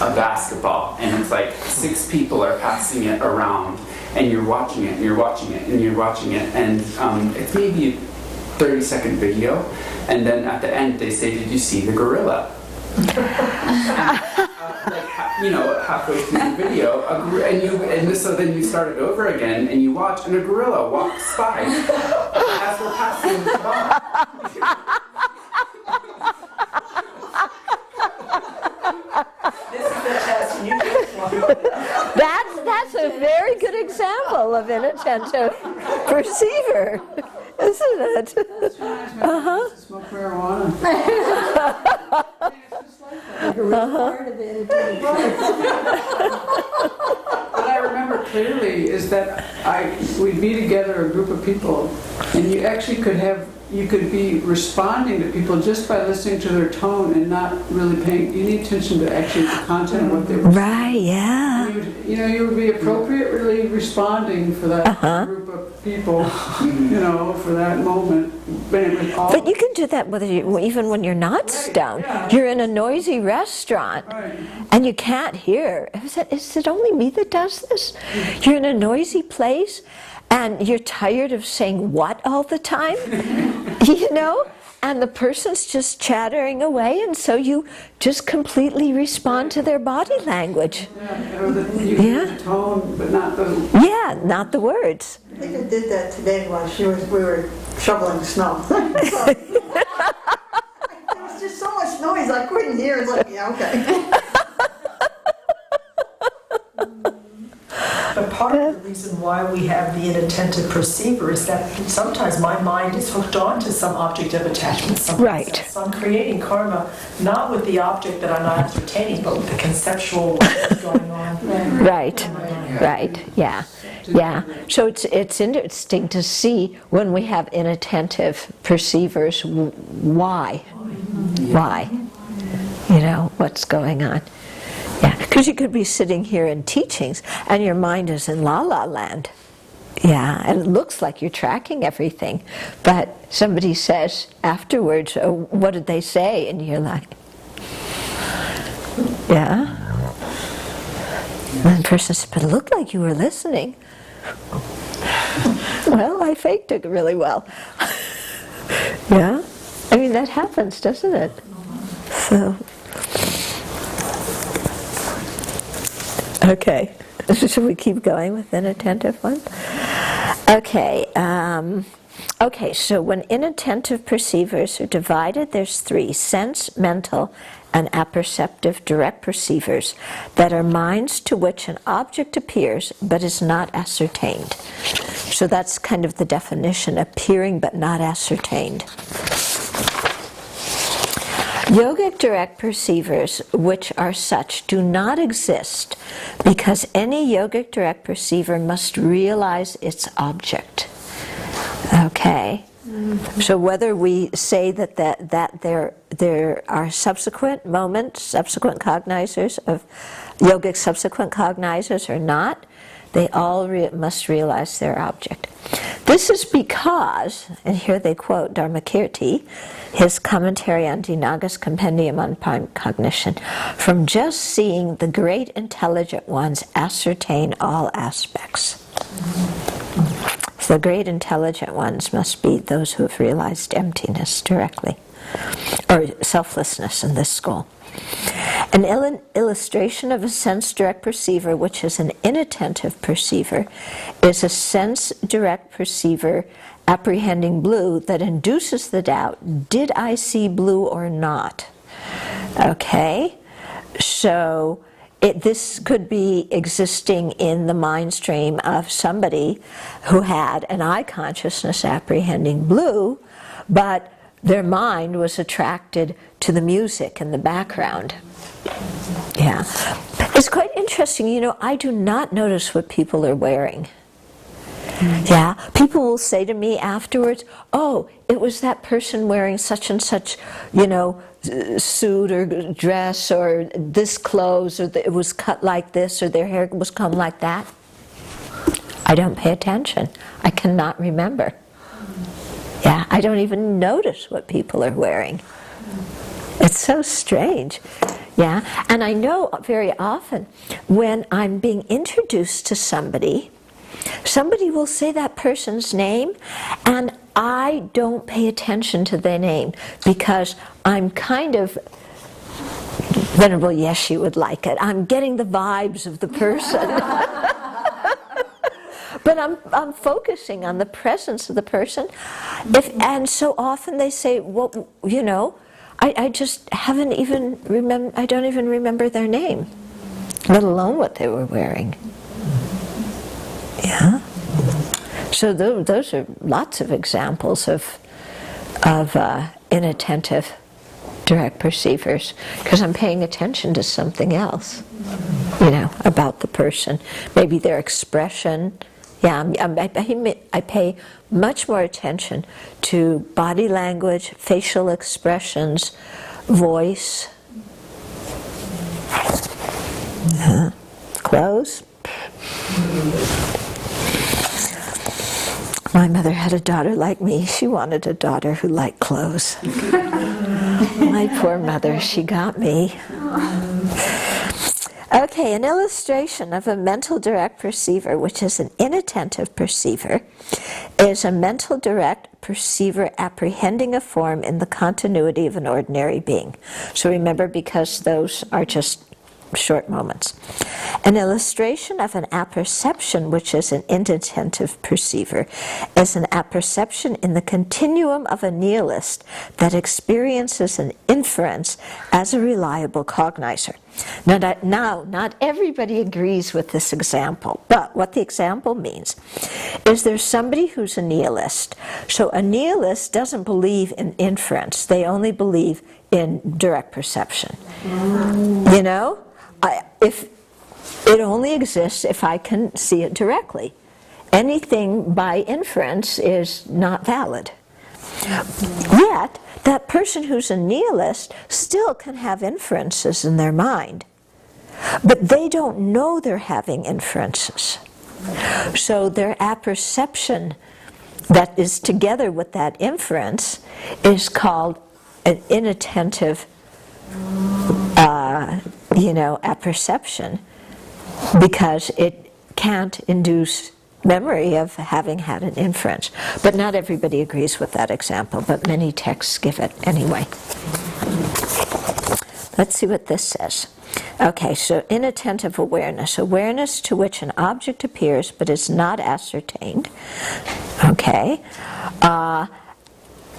a basketball, and it's like 6 people are passing it around, and you're watching it, and you're watching it, and you're watching it, and it's maybe a 30-second video, and then at the end they say, "Did you see the gorilla?" Halfway through the video, so then you start it over again, and you watch, and a gorilla walks by as we're passing the ball. This is the test, and you get one. That's a very good example of inattentive perceiver, isn't it? Smoke marijuana. Like a real part of it. What I remember clearly is that we'd be together, a group of people, and you could be responding to people just by listening to their tone and not really paying any attention to actually the content of what they were saying. Right, yeah. You would be appropriately responding for that group of people, for that moment. But you can do that even when you're not stoned. Yeah. You're in a noisy restaurant, and you can't hear. Is it only me that does this? You're in a noisy place, and you're tired of saying what all the time, and the person's just chattering away, and so you just completely respond to their body language. You hear the tone, but not the... Yeah, not the words. I think I did that today while we were shoveling snow. There was just so much noise I couldn't hear. It's like, yeah, okay. But part of the reason why we have the inattentive perceiver is that sometimes my mind is hooked on to some object of attachment. Right. So I'm creating karma not with the object that I'm not ascertaining, but with the conceptual what's going on. Right, yeah. So it's interesting to see when we have inattentive perceivers why, what's going on. Yeah, because you could be sitting here in teachings and your mind is in la-la land. Yeah, and it looks like you're tracking everything. But somebody says afterwards, "Oh, what did they say?" And you're like, yeah. And the person says, "But it looked like you were listening." Well, I faked it really well. Yeah? I mean, that happens, doesn't it? So... Okay, should we keep going with inattentive one? Okay, so when inattentive perceivers are divided, there's 3: sense, mental, and apperceptive direct perceivers that are minds to which an object appears but is not ascertained. So that's kind of the definition, appearing but not ascertained. Yogic direct perceivers, which are such, do not exist because any yogic direct perceiver must realize its object. Okay? So whether we say that there are subsequent moments, subsequent cognizers of yogic subsequent cognizers or not, they all must realize their object. This is because, and here they quote Dharmakirti, his commentary on Dinaga's Compendium on Cognition, from just seeing the great intelligent ones ascertain all aspects. So the great intelligent ones must be those who have realized emptiness directly, or selflessness in this school. An illustration of a sense direct perceiver, which is an inattentive perceiver, is a sense direct perceiver apprehending blue that induces the doubt, did I see blue or not? Okay, so this could be existing in the mind stream of somebody who had an eye consciousness apprehending blue, but their mind was attracted to the music in the background. Yeah. It's quite interesting. I do not notice what people are wearing. Yeah. People will say to me afterwards, "Oh, it was that person wearing such and such, suit or dress or this clothes, or it was cut like this, or their hair was combed like that." I don't pay attention. I cannot remember. Yeah, I don't even notice what people are wearing. It's so strange. Yeah, and I know very often when I'm being introduced to somebody, somebody will say that person's name, and I don't pay attention to their name because I'm kind of, Venerable, yes, you would like it. I'm getting the vibes of the person. But I'm focusing on the presence of the person. And so often they say, well, you know, I just haven't even I don't even remember their name, let alone what they were wearing. Yeah. So those are lots of examples of inattentive direct perceivers, because I'm paying attention to something else, you know, about the person. Maybe their expression. Yeah, I pay much more attention to body language, facial expressions, voice, clothes. My mother had a daughter like me. She wanted a daughter who liked clothes. My poor mother, she got me. Okay, an illustration of a mental direct perceiver, which is an inattentive perceiver, is a mental direct perceiver apprehending a form in the continuity of an ordinary being. So remember, because those are just short moments. An illustration of an apperception, which is an inattentive perceiver, is an apperception in the continuum of a nihilist that experiences an inference as a reliable cognizer. Now, not everybody agrees with this example, but what the example means is there's somebody who's a nihilist. So a nihilist doesn't believe in inference. They only believe in direct perception. You know? If it only exists if I can see it directly. Anything by inference is not valid. Yet, that person who's a nihilist still can have inferences in their mind. But they don't know they're having inferences. So their apperception that is together with that inference is called an inattentive apperception, because it can't induce memory of having had an inference. But not everybody agrees with that example, but many texts give it anyway. Let's see what this says. Okay, so inattentive awareness. Awareness to which an object appears but is not ascertained. Okay.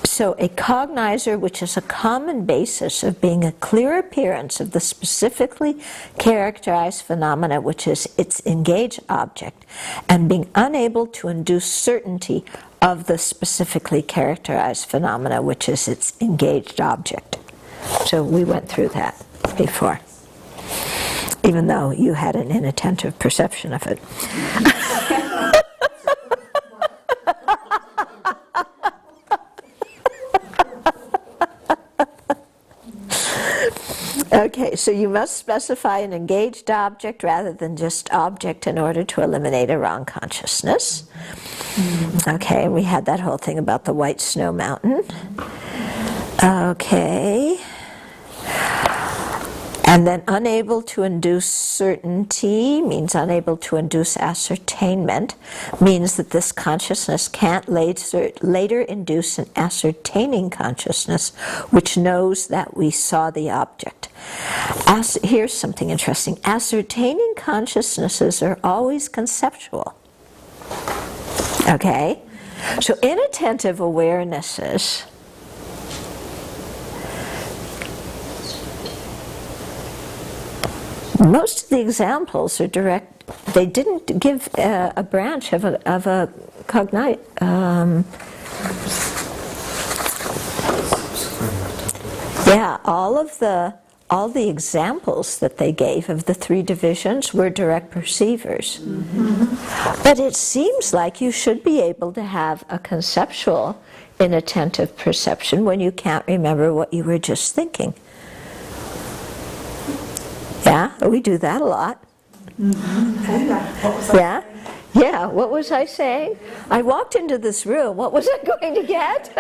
So a cognizer, which is a common basis of being a clear appearance of the specifically characterized phenomena, which is its engaged object, and being unable to induce certainty of the specifically characterized phenomena, which is its engaged object. So we went through that before, even though you had an inattentive perception of it. Okay, so you must specify an engaged object rather than just object in order to eliminate a wrong consciousness. Okay, we had that whole thing about the white snow mountain. Okay. And then unable to induce certainty means unable to induce ascertainment, means that this consciousness can't later induce an ascertaining consciousness which knows that we saw the object. Here's something interesting. Ascertaining consciousnesses are always conceptual. Okay? So inattentive awarenesses most of the examples are direct. They didn't give a branch of a cognite. Yeah, all the examples that they gave of the three divisions were direct perceivers. Mm-hmm. But it seems like you should be able to have a conceptual inattentive perception when you can't remember what you were just thinking. Yeah, we do that a lot. Mm-hmm. What was that? Yeah, Yeah, what was I saying? I walked into this room. What was I going to get?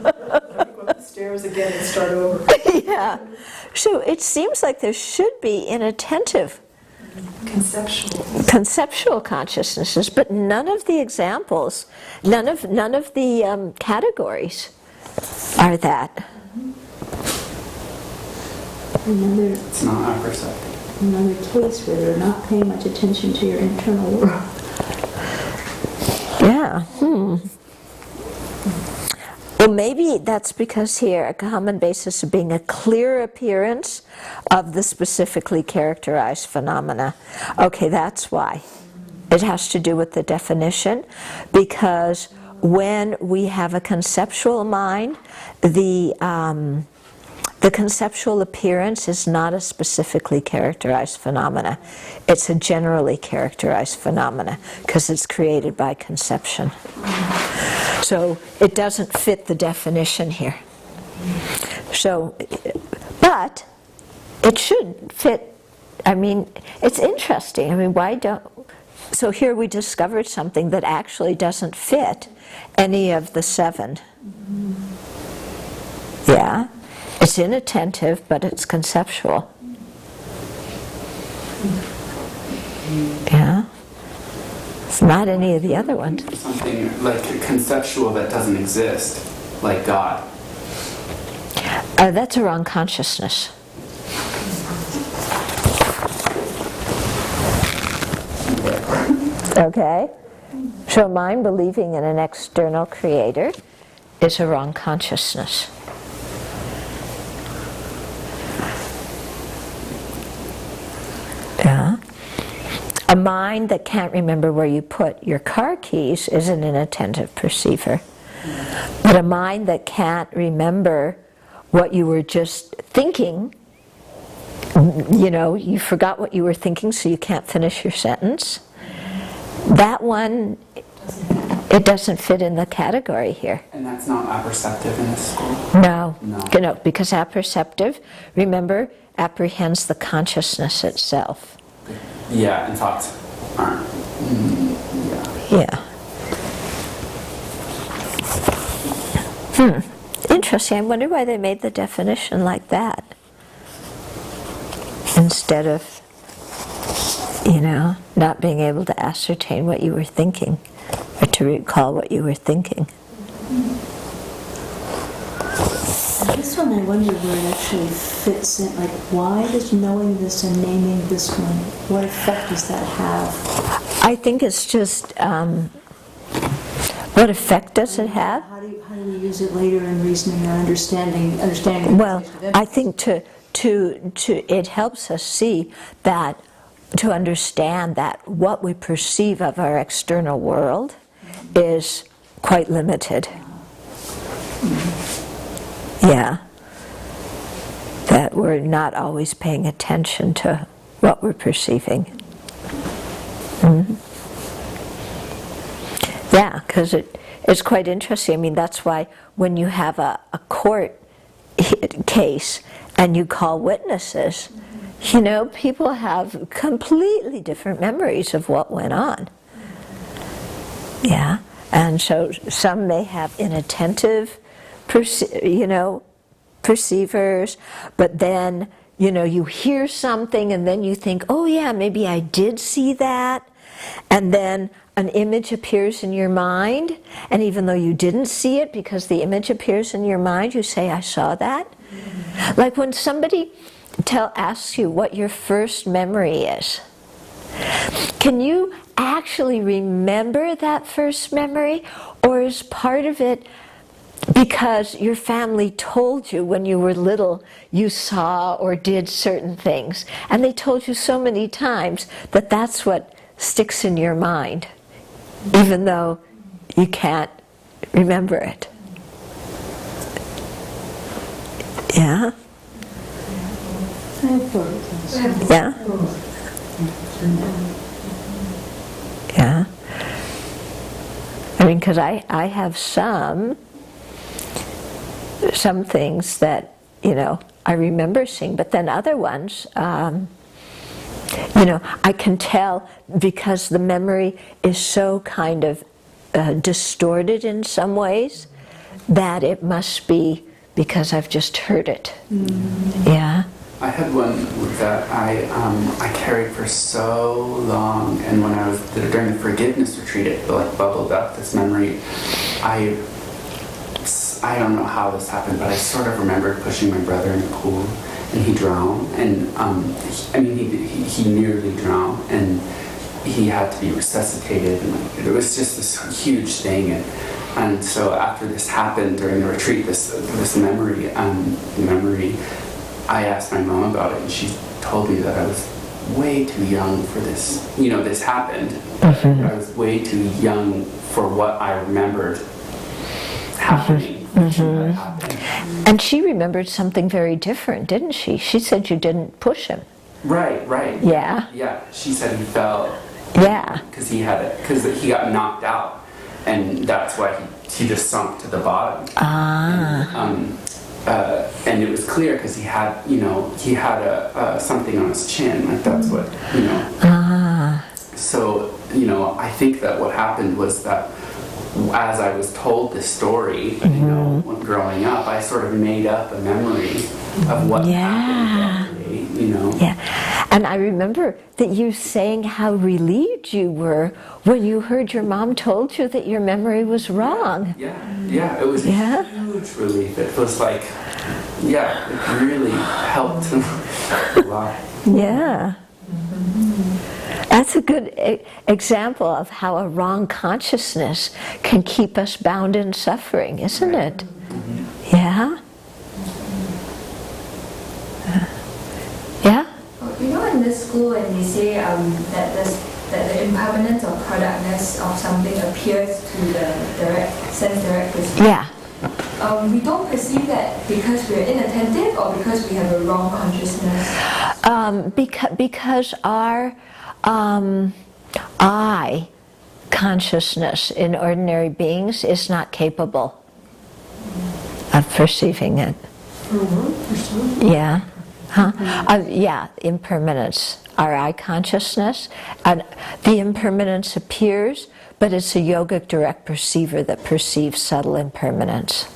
Go up the stairs again and start over. Yeah. So it seems like there should be inattentive conceptual consciousnesses, but none of the examples, none of the categories are that. It's not apperceptive. Another case where they're not paying much attention to your internal world. Yeah. Well, maybe that's because here a common basis of being a clear appearance of the specifically characterized phenomena. Okay, that's why. It has to do with the definition, because when we have a conceptual mind, the conceptual appearance is not a specifically characterized phenomena. It's a generally characterized phenomena because it's created by conception. So it doesn't fit the definition here. So, but it should fit. I mean, it's interesting. I mean, why don't... So here we discovered something that actually doesn't fit any of the 7. Yeah? It's inattentive, but it's conceptual. Yeah? It's not any of the other ones. Something like conceptual that doesn't exist, like God. That's a wrong consciousness. Okay? So mind believing in an external creator is a wrong consciousness. Yeah. A mind that can't remember where you put your car keys is an inattentive perceiver. But a mind that can't remember what you were just thinking, you know, you forgot what you were thinking so you can't finish your sentence, that one, it doesn't fit in the category here. And that's not apperceptive in this school? No. No, because apperceptive, remember, apprehends the consciousness itself. Yeah, and thoughts aren't. Yeah. Interesting. I wonder why they made the definition like that instead of, you know, not being able to ascertain what you were thinking or to recall what you were thinking. This one I wonder where it actually fits in. Like, why does knowing this and naming this one, what effect does that have? I think it's just, what effect does it have? How do we use it later in reasoning or understanding? Well, I think it helps us see that, to understand that what we perceive of our external world is quite limited. Yeah. That we're not always paying attention to what we're perceiving. Yeah, because it's quite interesting. I mean, that's why when you have a court case and you call witnesses, you know, people have completely different memories of what went on. Yeah, and so some may have inattentive, perceivers, but then, you know, you hear something and then you think, oh yeah, maybe I did see that, and then an image appears in your mind, and even though you didn't see it because the image appears in your mind, you say, I saw that. Like when somebody asks you what your first memory is, can you actually remember that first memory, or is part of it because your family told you when you were little you saw or did certain things, and they told you so many times that that's what sticks in your mind, even though you can't remember it? Yeah? Yeah? Yeah? I mean, because I have some things that, you know, I remember seeing, but then other ones, I can tell because the memory is so kind of distorted in some ways that it must be because I've just heard it. Yeah. I had one that I carried for so long, and when I was during the forgiveness retreat, it like bubbled up this memory. I don't know how this happened, but I sort of remembered pushing my brother in the pool, and he drowned, and he nearly drowned, and he had to be resuscitated, and it was just this huge thing, and so after this happened during the retreat, this memory, I asked my mom about it, and she told me that I was way too young for this. This happened. I was way too young for what I remembered happening. That happened. And she remembered something very different, didn't she? She said you didn't push him. Right. Yeah. Yeah. She said he fell. Yeah. Because he got knocked out, and that's why he just sunk to the bottom. And it was clear because he had something on his chin, like that's what. So I think that what happened was that as I was told this story, when growing up, I sort of made up a memory of what happened that day, Yeah. And I remember that you saying how relieved you were when you heard your mom told you that your memory was wrong. Yeah, it was a huge relief. It was like, it really helped a lot. Yeah. That's a good example of how a wrong consciousness can keep us bound in suffering, isn't it? Yeah? Yeah? In this school, when they say that the impermanence or productness of something appears to the direct perspective. Yeah. We don't perceive that because we're inattentive or because we have a wrong consciousness? Because our I consciousness in ordinary beings is not capable of perceiving it. Yeah. Impermanence. Our I consciousness. And the impermanence appears, but it's a yogic direct perceiver that perceives subtle impermanence,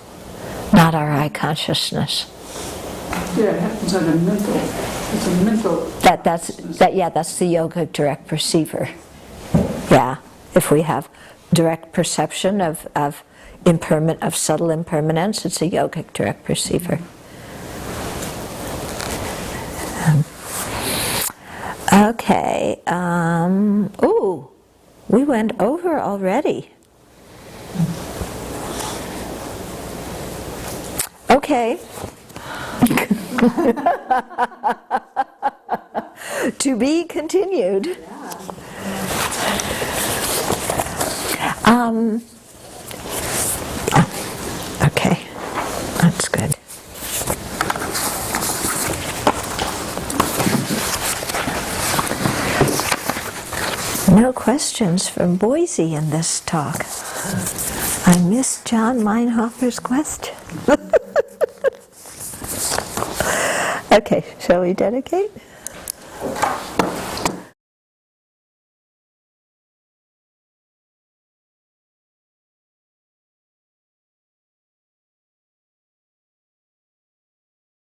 not our I consciousness. Yeah, it happens on a mental. It's a mental. That's the yogic direct perceiver. Yeah, if we have direct perception of subtle impermanence, it's a yogic direct perceiver. Okay. We went over already. Okay. To be continued. Okay, that's good. No questions from Boise in this talk. I missed John Meinhofer's question. Okay, shall we dedicate?